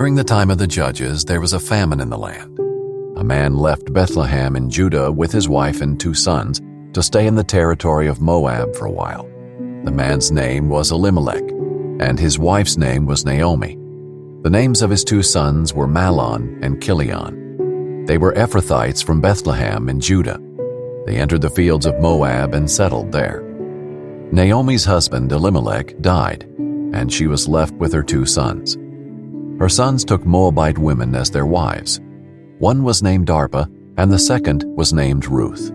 During the time of the judges, there was a famine in the land. A man left Bethlehem in Judah with his wife and 2 sons to stay in the territory of Moab for a while. The man's name was Elimelech, and his wife's name was Naomi. The names of his 2 sons were Mahlon and Chilion. They were Ephrathites from Bethlehem in Judah. They entered the fields of Moab and settled there. Naomi's husband Elimelech died, and she was left with her 2 sons. Her sons took Moabite women as their wives. One was named Orpah, and the second was named Ruth.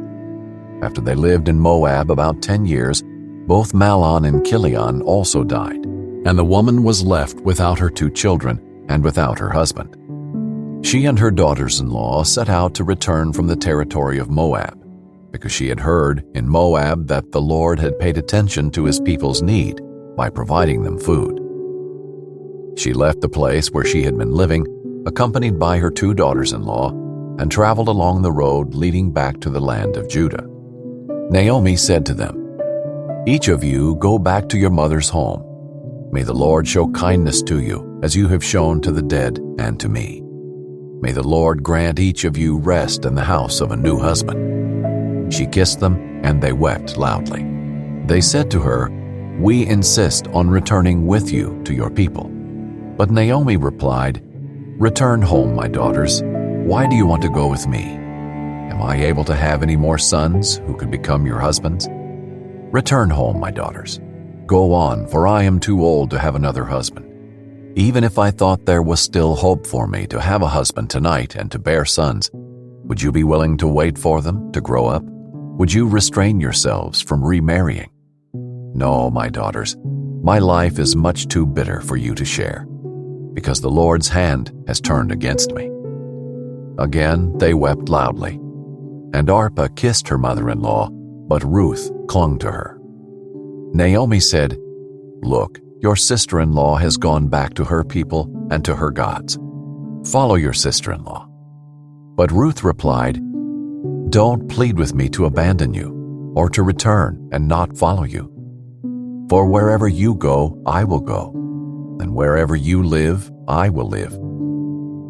After they lived in Moab about 10 years, both Mahlon and Chilion also died, and the woman was left without her 2 children and without her husband. She and her daughters-in-law set out to return from the territory of Moab, because she had heard in Moab that the Lord had paid attention to his people's need by providing them food. She left the place where she had been living, accompanied by her 2 daughters-in-law, and traveled along the road leading back to the land of Judah. Naomi said to them, "Each of you go back to your mother's home. May the Lord show kindness to you, as you have shown to the dead and to me. May the Lord grant each of you rest in the house of a new husband." She kissed them, and they wept loudly. They said to her, "We insist on returning with you to your people." But Naomi replied, "Return home, my daughters. Why do you want to go with me? Am I able to have any more sons who could become your husbands? Return home, my daughters. Go on, for I am too old to have another husband. Even if I thought there was still hope for me to have a husband tonight and to bear sons, would you be willing to wait for them to grow up? Would you restrain yourselves from remarrying? No, my daughters, my life is much too bitter for you to share, because the Lord's hand has turned against me." Again they wept loudly, and Orpah kissed her mother-in-law, but Ruth clung to her. Naomi said, "Look, your sister-in-law has gone back to her people and to her gods. Follow your sister-in-law." But Ruth replied, "Don't plead with me to abandon you, or to return and not follow you. For wherever you go, I will go, and wherever you live, I will live.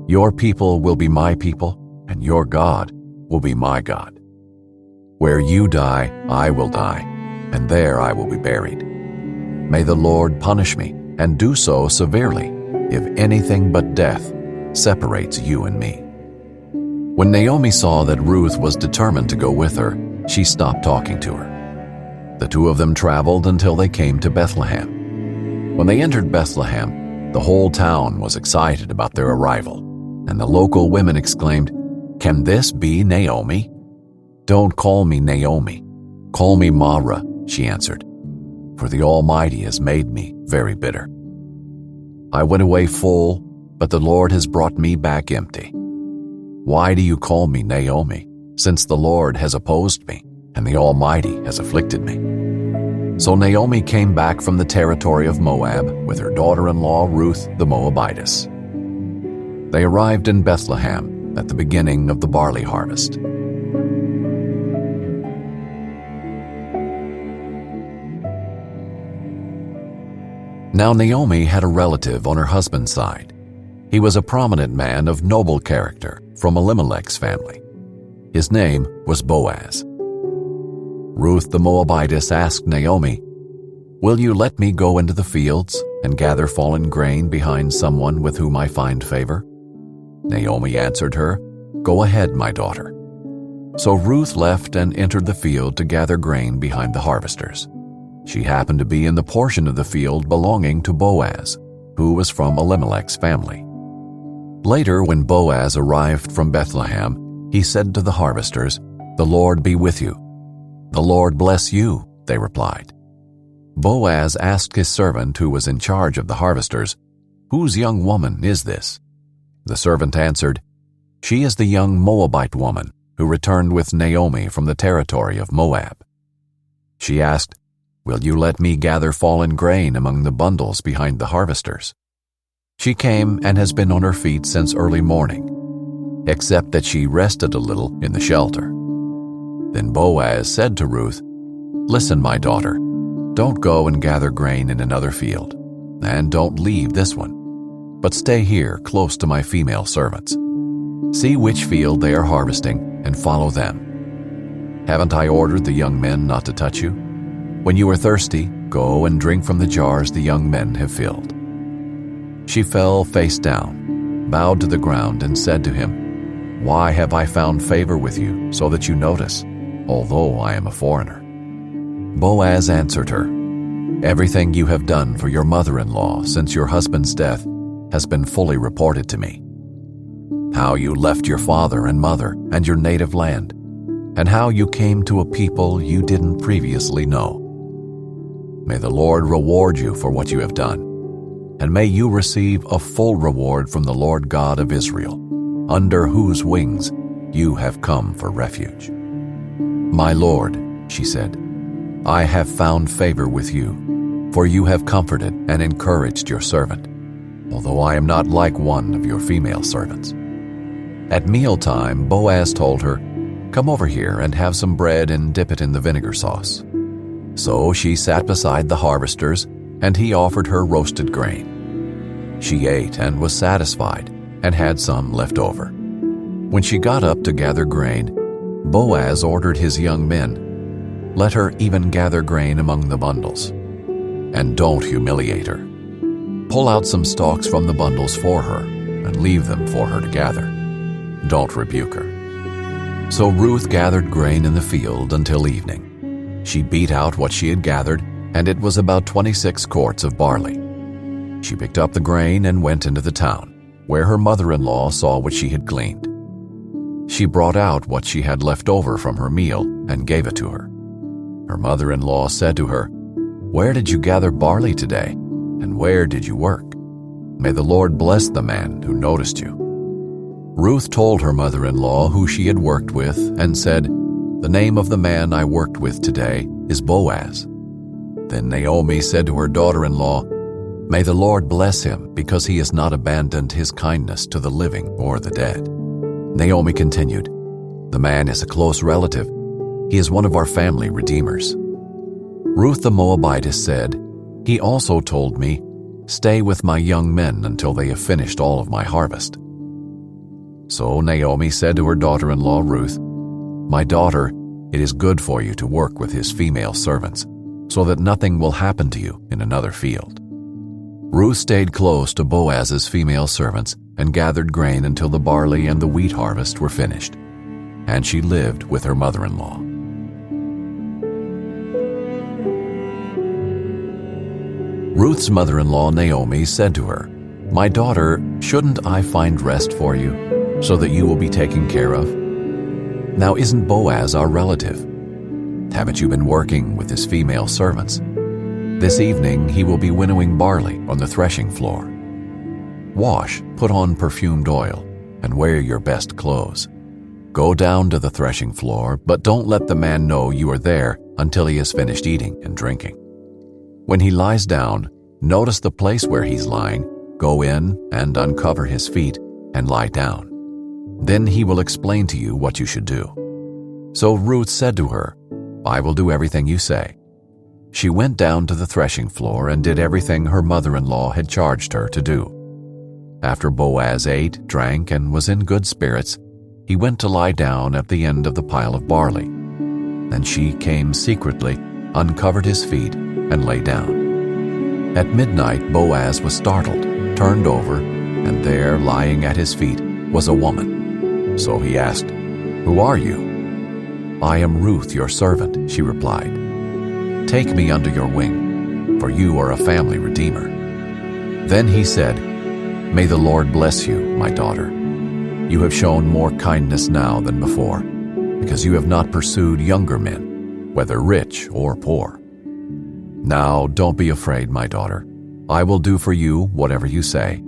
Your people will be my people, and your God will be my God. Where you die, I will die, and there I will be buried. May the Lord punish me, and do so severely, if anything but death separates you and me." When Naomi saw that Ruth was determined to go with her, she stopped talking to her. The 2 of them traveled until they came to Bethlehem. When they entered Bethlehem, the whole town was excited about their arrival, and the local women exclaimed, "Can this be Naomi?" "Don't call me Naomi. Call me Mara," she answered, "for the Almighty has made me very bitter. I went away full, but the Lord has brought me back empty. Why do you call me Naomi, since the Lord has opposed me, and the Almighty has afflicted me?" So Naomi came back from the territory of Moab with her daughter-in-law Ruth the Moabitess. They arrived in Bethlehem at the beginning of the barley harvest. Now Naomi had a relative on her husband's side. He was a prominent man of noble character from Elimelech's family. His name was Boaz. Ruth the Moabitess asked Naomi, "Will you let me go into the fields and gather fallen grain behind someone with whom I find favor?" Naomi answered her, "Go ahead, my daughter." So Ruth left and entered the field to gather grain behind the harvesters. She happened to be in the portion of the field belonging to Boaz, who was from Elimelech's family. Later, when Boaz arrived from Bethlehem, he said to the harvesters, "The Lord be with you." "The Lord bless you," they replied. Boaz asked his servant who was in charge of the harvesters, "Whose young woman is this?" The servant answered, "She is the young Moabite woman who returned with Naomi from the territory of Moab." She asked, "Will you let me gather fallen grain among the bundles behind the harvesters?" She came and has been on her feet since early morning, except that she rested a little in the shelter. Then Boaz said to Ruth, "Listen, my daughter, don't go and gather grain in another field, and don't leave this one, but stay here close to my female servants. See which field they are harvesting and follow them. Haven't I ordered the young men not to touch you? When you are thirsty, go and drink from the jars the young men have filled." She fell face down, bowed to the ground, and said to him, "Why have I found favor with you, so that you notice, although I am a foreigner?" Boaz answered her, "Everything you have done for your mother-in-law since your husband's death has been fully reported to me. How you left your father and mother and your native land, and how you came to a people you didn't previously know. May the Lord reward you for what you have done, and may you receive a full reward from the Lord God of Israel, under whose wings you have come for refuge." "My Lord," she said, "I have found favor with you, for you have comforted and encouraged your servant, although I am not like one of your female servants." At mealtime, Boaz told her, "Come over here and have some bread and dip it in the vinegar sauce." So she sat beside the harvesters, and he offered her roasted grain. She ate and was satisfied, and had some left over. When she got up to gather grain, Boaz ordered his young men, "Let her even gather grain among the bundles, and don't humiliate her. Pull out some stalks from the bundles for her, and leave them for her to gather. Don't rebuke her." So Ruth gathered grain in the field until evening. She beat out what she had gathered, and it was about 26 quarts of barley. She picked up the grain and went into the town, where her mother-in-law saw what she had gleaned. She brought out what she had left over from her meal and gave it to her. Her mother-in-law said to her, "Where did you gather barley today, and where did you work? May the Lord bless the man who noticed you." Ruth told her mother-in-law who she had worked with and said, "The name of the man I worked with today is Boaz." Then Naomi said to her daughter-in-law, "May the Lord bless him, because he has not abandoned his kindness to the living or the dead." Naomi continued, "The man is a close relative. He is one of our family redeemers." Ruth the Moabitess said, "He also told me, 'Stay with my young men until they have finished all of my harvest.'" So Naomi said to her daughter-in-law Ruth, "My daughter, it is good for you to work with his female servants, so that nothing will happen to you in another field." Ruth stayed close to Boaz's female servants and gathered grain until the barley and the wheat harvest were finished, and she lived with her mother-in-law. Ruth's mother-in-law Naomi said to her, "My daughter, shouldn't I find rest for you, so that you will be taken care of? Now isn't Boaz our relative? Haven't you been working with his female servants? This evening he will be winnowing barley on the threshing floor. Wash, put on perfumed oil, and wear your best clothes. Go down to the threshing floor, but don't let the man know you are there until he has finished eating and drinking. When he lies down, notice the place where he's lying, go in and uncover his feet and lie down. Then he will explain to you what you should do." So Ruth said to her, "I will do everything you say." She went down to the threshing floor and did everything her mother-in-law had charged her to do. After Boaz ate, drank, and was in good spirits, he went to lie down at the end of the pile of barley. Then she came secretly, uncovered his feet, and lay down. At midnight Boaz was startled, turned over, and there, lying at his feet, was a woman. So he asked, "Who are you?" "I am Ruth, your servant," she replied. "Take me under your wing, for you are a family redeemer." Then he said, "May the Lord bless you, my daughter. You have shown more kindness now than before, because you have not pursued younger men, whether rich or poor. Now don't be afraid, my daughter. I will do for you whatever you say,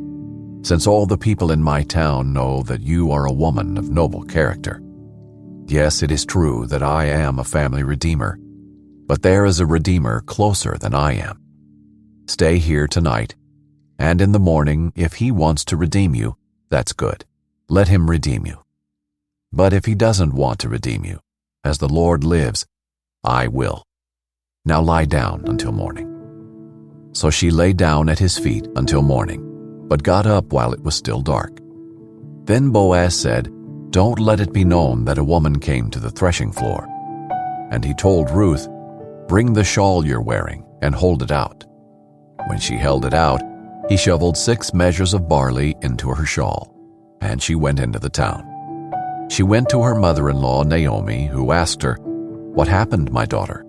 since all the people in my town know that you are a woman of noble character. Yes, it is true that I am a family redeemer, but there is a redeemer closer than I am. Stay here tonight, and in the morning, if he wants to redeem you, that's good. Let him redeem you. But if he doesn't want to redeem you, as the Lord lives, I will. Now lie down until morning." So she lay down at his feet until morning, but got up while it was still dark. Then Boaz said, "Don't let it be known that a woman came to the threshing floor." And he told Ruth, "Bring the shawl you're wearing and hold it out." When she held it out, he shoveled 6 measures of barley into her shawl, and she went into the town. She went to her mother-in-law Naomi, who asked her, "What happened, my daughter?"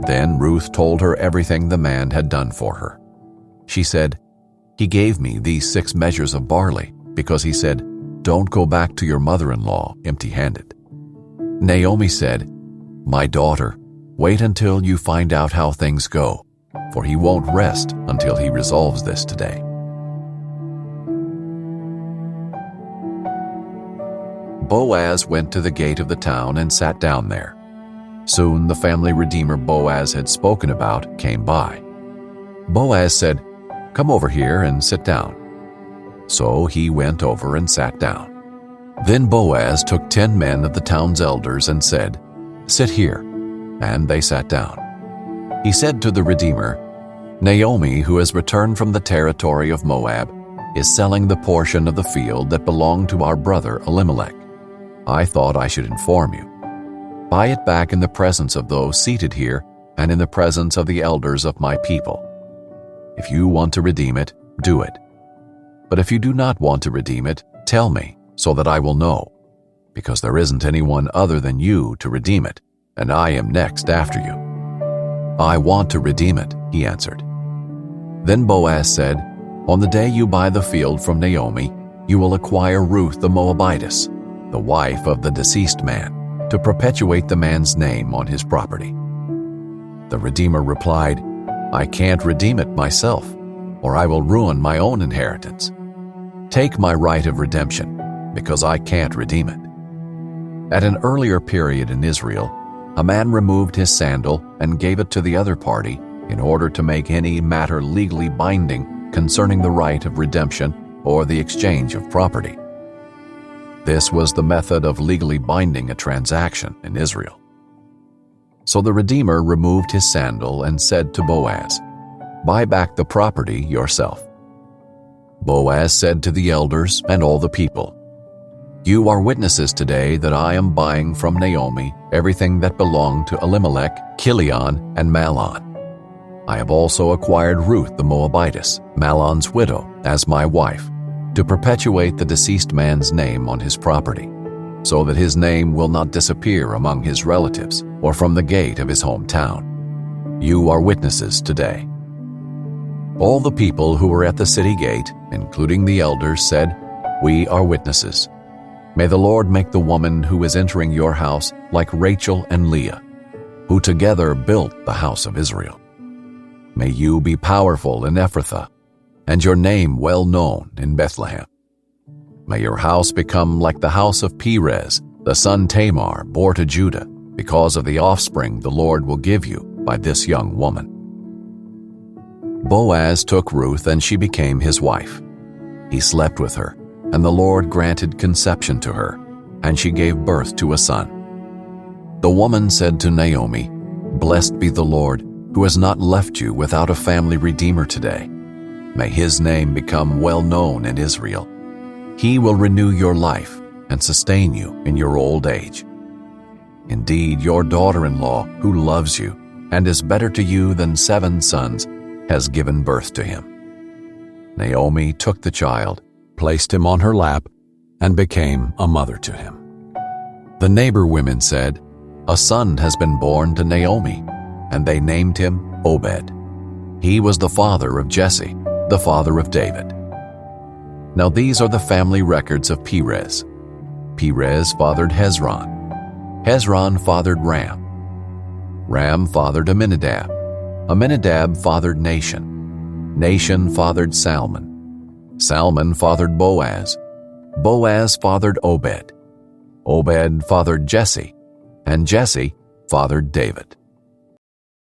Then Ruth told her everything the man had done for her. She said, "He gave me these 6 measures of barley because he said, 'Don't go back to your mother-in-law empty-handed.'" Naomi said, "My daughter, wait until you find out how things go, for he won't rest until he resolves this today." Boaz went to the gate of the town and sat down there. Soon the family redeemer Boaz had spoken about came by. Boaz said, "Come over here and sit down." So he went over and sat down. Then Boaz took 10 men of the town's elders and said, "Sit here," and they sat down. He said to the redeemer, "Naomi, who has returned from the territory of Moab, is selling the portion of the field that belonged to our brother Elimelech. I thought I should inform you. Buy it back in the presence of those seated here and in the presence of the elders of my people. If you want to redeem it, do it. But if you do not want to redeem it, tell me, so that I will know, because there isn't anyone other than you to redeem it, and I am next after you." "I want to redeem it," he answered. Then Boaz said, "On the day you buy the field from Naomi, you will acquire Ruth the Moabitess, the wife of the deceased man, to perpetuate the man's name on his property." The redeemer replied, "I can't redeem it myself, or I will ruin my own inheritance. Take my right of redemption, because I can't redeem it." At an earlier period in Israel, a man removed his sandal and gave it to the other party in order to make any matter legally binding concerning the right of redemption or the exchange of property. This was the method of legally binding a transaction in Israel. So the Redeemer removed his sandal and said to Boaz, "Buy back the property yourself." Boaz said to the elders and all the people, "You are witnesses today that I am buying from Naomi everything that belonged to Elimelech, Chilion, and Mahlon. I have also acquired Ruth the Moabitess, Mahlon's widow, as my wife, to perpetuate the deceased man's name on his property, so that his name will not disappear among his relatives or from the gate of his hometown. You are witnesses today." All the people who were at the city gate, including the elders, said, "We are witnesses. May the Lord make the woman who is entering your house like Rachel and Leah, who together built the house of Israel. May you be powerful in Ephrathah, and your name well known in Bethlehem. May your house become like the house of Perez, the son Tamar bore to Judah, because of the offspring the Lord will give you by this young woman." Boaz took Ruth, and she became his wife. He slept with her, and the Lord granted conception to her, and she gave birth to a son. The woman said to Naomi, "Blessed be the Lord, who has not left you without a family redeemer today. May his name become well known in Israel. He will renew your life and sustain you in your old age. Indeed, your daughter-in-law, who loves you and is better to you than 7 sons, has given birth to him." Naomi took the child, placed him on her lap, and became a mother to him. The neighbor women said, "A son has been born to Naomi," and they named him Obed. He was the father of Jesse, the father of David. Now these are the family records of Perez. Perez fathered Hezron. Hezron fathered Ram. Ram fathered Amminadab. Amminadab fathered Nahshon. Nahshon fathered Salmon. Salmon fathered Boaz. Boaz fathered Obed. Obed fathered Jesse, and Jesse fathered David.